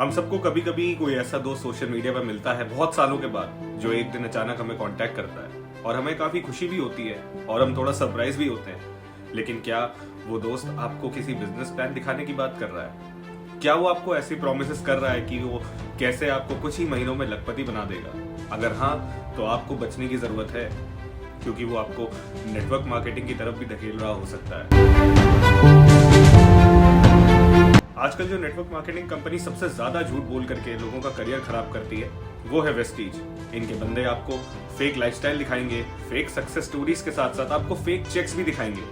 हम सबको कभी कभी कोई ऐसा दोस्त सोशल मीडिया पर मिलता है बहुत सालों के बाद, जो एक दिन अचानक हमें कांटेक्ट करता है और हमें काफी खुशी भी होती है और हम थोड़ा सरप्राइज भी होते हैं। लेकिन क्या वो दोस्त आपको किसी बिजनेस प्लान दिखाने की बात कर रहा है? क्या वो आपको ऐसी प्रोमिसेस कर रहा है कि वो कैसे आपको कुछ ही महीनों में लखपति बना देगा? अगर हाँ, तो आपको बचने की जरूरत है, क्योंकि वो आपको नेटवर्क मार्केटिंग की तरफ भी धकेल रहा हो सकता है। आजकल जो नेटवर्क मार्केटिंग कंपनी सबसे ज्यादा झूठ बोल करके लोगों का करियर खराब करती है, वो है वेस्टीज। इनके बंदे आपको फेक लाइफस्टाइल दिखाएंगे, फेक सक्सेस स्टोरीज के साथ साथ आपको फेक चेक्स भी दिखाएंगे।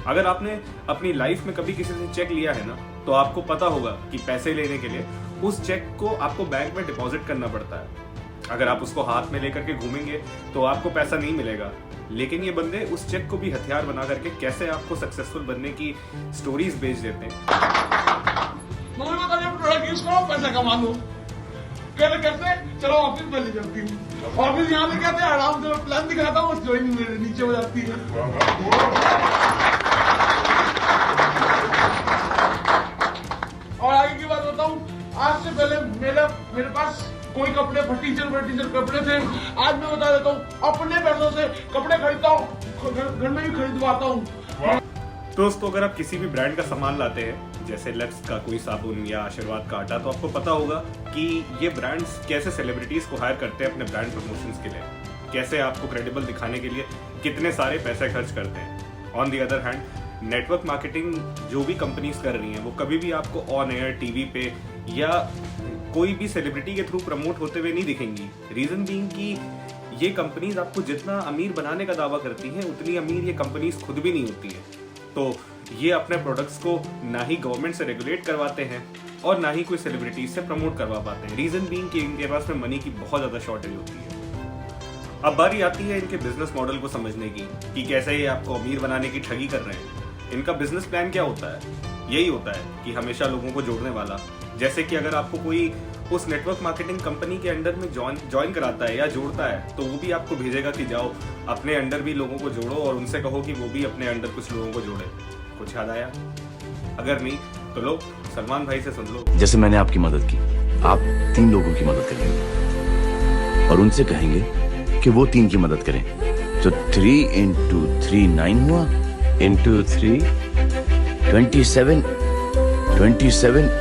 अगर आपने अपनी लाइफ में कभी किसी से चेक लिया है ना, तो आपको पता होगा कि पैसे लेने के लिए उस चेक को आपको बैंक में डिपॉजिट करना पड़ता है। अगर आप उसको हाथ में लेकर के घूमेंगे तो आपको पैसा नहीं मिलेगा। लेकिन ये बंदे उस चेक को भी हथियार बना करके कैसे आपको सक्सेसफुल बनने की स्टोरीज बेच देते हैं। पैसा कमा लो, कैसे चलो ऑफिस में ले जाती हूँ, ऑफिस यहाँ ले कहते हैं आराम से प्लान दिखाता हूँ, ज्वाइनिंग मेरे नीचे हो जाती है। और आगे की बात बताऊँ, आज से पहले मेरे पास कोई कपड़े फटीचर कपड़े थे, आज मैं बता देता हूँ अपने पैसों से कपड़े खरीदता हूँ, घर में भी खरीदवाता हूँ। दोस्तों, अगर आप किसी भी ब्रांड का सामान लाते हैं, जैसे लक्स का कोई साबुन या आशीर्वाद का आटा, तो आपको पता होगा कि ये ब्रांड्स कैसे सेलिब्रिटीज को हायर करते हैं अपने ब्रांड प्रमोशंस के लिए, कैसे आपको क्रेडिबल दिखाने के लिए कितने सारे पैसे खर्च करते हैं। On the other hand, network marketing जो भी कंपनीज कर रही हैं, वो कभी भी आपको ऑन एयर टीवी पे या कोई भी सेलिब्रिटी के थ्रू प्रमोट होते हुए नहीं दिखेंगी। रीजन बीइंग कि ये कंपनीज आपको जितना अमीर बनाने का दावा करती हैं, उतनी अमीर ये कंपनीज खुद भी नहीं होती है। तो ये अपने प्रोडक्ट्स को ना ही गवर्नमेंट से रेगुलेट करवाते हैं और ना ही कोई सेलिब्रिटीज से प्रमोट करवा पाते हैं। रीजन बीइंग कि इनके पास में मनी की बहुत ज्यादा शॉर्टेज होती है। अब बारी आती है इनके बिजनेस मॉडल को समझने की कि कैसे ये आपको अमीर बनाने की ठगी कर रहे हैं। इनका बिजनेस प्लान क्या होता है? यही होता है कि हमेशा लोगों को जोड़ने वाला। जैसे कि अगर आपको कोई उस नेटवर्क मार्केटिंग कंपनी के अंडर में ज्वाइन कराता है या जोड़ता है, तो वो भी आपको भेजेगा कि जाओ अपने अंडर भी लोगों को जोड़ो और उनसे कहो कि वो भी अपने अंडर कुछ लोगों को जोड़े। कुछ याद आया? अगर नहीं तो लो, सलमान भाई से सुन लो। जैसे मैंने आपकी मदद की, आप 3 लोगों की मदद करेंगे और उनसे कहेंगे कि वो 3 की मदद करें। तो 3 into 3 9 हुआ, into 3 27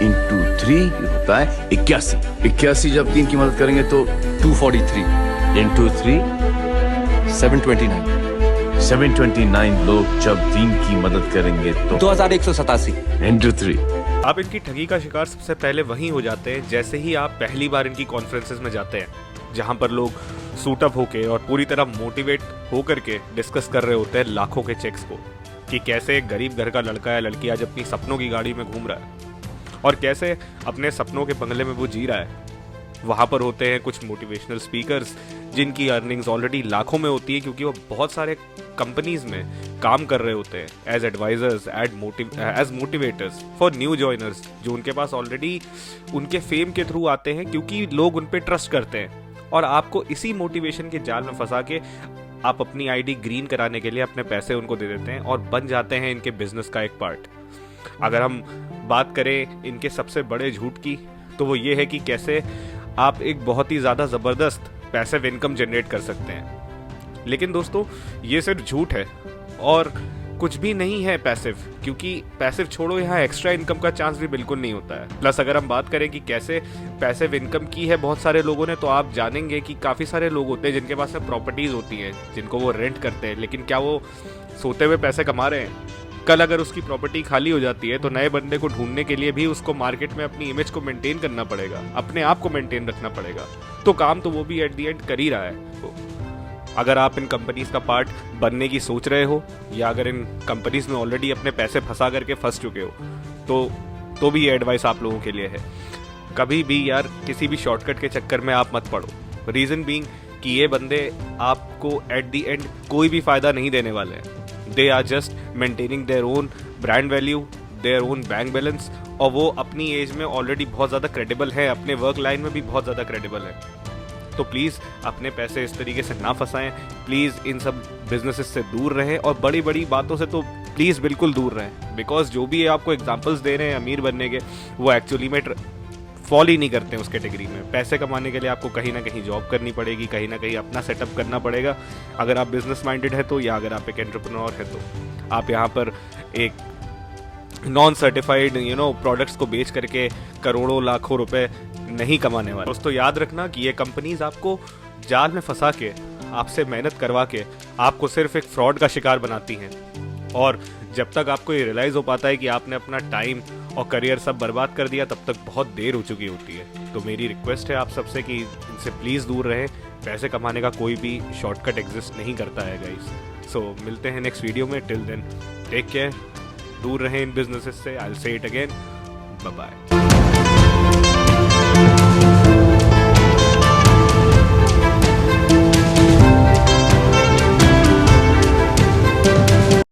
into 3 होता है 81। जब 3 की मदद करेंगे तो 243 into 3 729 लोग जब 3 की मदद करेंगे तो 2187 into 3। आप इनकी ठगी का शिकार सबसे पहले वहीं हो जाते हैं जैसे ही आप पहली बार इनकी कॉन्फ्रेंसेस में जाते हैं, जहां पर लोग सूट अप होके और पूरी तरह मोटिवेट होकर के डिस्कस कर रहे होते हैं लाखों के चेक्स को, कि कैसे एक गरीब घर का लड़का या लड़की आज अपनी सपनों की गाड़ी में घूम रहा है और कैसे अपने सपनों के बंगले में वो जी रहा है। वहाँ पर होते हैं कुछ मोटिवेशनल स्पीकर्स जिनकी अर्निंग्स ऑलरेडी लाखों में होती है, क्योंकि वो बहुत सारे कंपनीज में काम कर रहे होते हैं as advisors, as motivators for new joiners, जो उनके पास ऑलरेडी उनके फेम के थ्रू आते हैं क्योंकि लोग उन पर ट्रस्ट करते हैं। और आपको इसी मोटिवेशन के जाल में फंसा के आप अपनी आईडी ग्रीन कराने के लिए अपने पैसे उनको दे देते हैं और बन जाते हैं इनके बिजनेस का एक पार्ट। अगर हम बात करें इनके सबसे बड़े झूठ की, तो वो ये है कि कैसे आप एक बहुत ही ज़्यादा ज़बरदस्त पैसिव इनकम जनरेट कर सकते हैं। लेकिन दोस्तों, ये सिर्फ झूठ है और कुछ भी नहीं है पैसिव, क्योंकि पैसिव छोड़ो, यहाँ एक्स्ट्रा इनकम का चांस भी बिल्कुल नहीं होता है। प्लस अगर हम बात करें कि कैसे पैसिव इनकम की है बहुत सारे लोगों ने, तो आप जानेंगे कि काफ़ी सारे लोग होते हैं जिनके पास में प्रॉपर्टीज़ होती हैं जिनको वो रेंट करते हैं, लेकिन क्या वो सोते हुए पैसे कमा रहे हैं? कल अगर उसकी प्रॉपर्टी खाली हो जाती है तो नए बंदे को ढूंढने के लिए भी उसको मार्केट में अपनी इमेज को मेंटेन करना पड़ेगा, अपने आप को मेंटेन रखना पड़ेगा। तो काम तो वो भी एट दी एंड कर ही रहा है। तो अगर आप इन कंपनीज का पार्ट बनने की सोच रहे हो या अगर इन कंपनीज में ऑलरेडी अपने पैसे फंसा करके फंस चुके हो, तो भी ये एडवाइस आप लोगों के लिए है। कभी भी यार किसी भी शॉर्टकट के चक्कर में आप मत पड़ो। रीजन बीइंग कि ये बंदे आपको एट दी एंड कोई भी फायदा नहीं देने वाले हैं। They are just maintaining their own brand value, their own bank balance, और वो अपनी एज में ऑलरेडी बहुत ज़्यादा क्रेडिबल है, अपने वर्क लाइन में भी बहुत ज़्यादा क्रेडिबल है। तो प्लीज़ अपने पैसे इस तरीके से ना फंसाएं, प्लीज़ इन सब बिजनेसेस से दूर रहें और बड़ी बड़ी बातों से तो प्लीज़ बिल्कुल दूर रहें। बिकॉज जो भी आपको एग्जांपल्स दे रहे हैं अमीर बनने के, वो एक्चुअली में फॉल ही नहीं करते हैं उस कैटेगरी में। पैसे कमाने के लिए आपको कहीं ना कहीं जॉब करनी पड़ेगी, कहीं ना कहीं अपना सेटअप करना पड़ेगा, अगर आप बिजनेस माइंडेड है तो, या अगर आप एक एंटरप्रेन्योर है तो। आप यहाँ पर एक नॉन सर्टिफाइड प्रोडक्ट्स को बेच करके करोड़ों लाखों रुपए नहीं कमाने वाले। दोस्तों याद रखना कि ये कंपनीज आपको जाल में फंसा के, आपसे मेहनत करवा के आपको सिर्फ एक फ्रॉड का शिकार बनाती हैं, और जब तक आपको ये रियलाइज़ हो पाता है कि आपने अपना टाइम और करियर सब बर्बाद कर दिया, तब तक बहुत देर हो चुकी होती है। तो मेरी रिक्वेस्ट है आप सबसे कि इनसे प्लीज़ दूर रहें। पैसे कमाने का कोई भी शॉर्टकट एग्जिस्ट नहीं करता है गाइस। सो मिलते हैं नेक्स्ट वीडियो में। टिल देन टेक केयर, दूर रहें इन बिजनेसेस से। I will say it again, bye bye.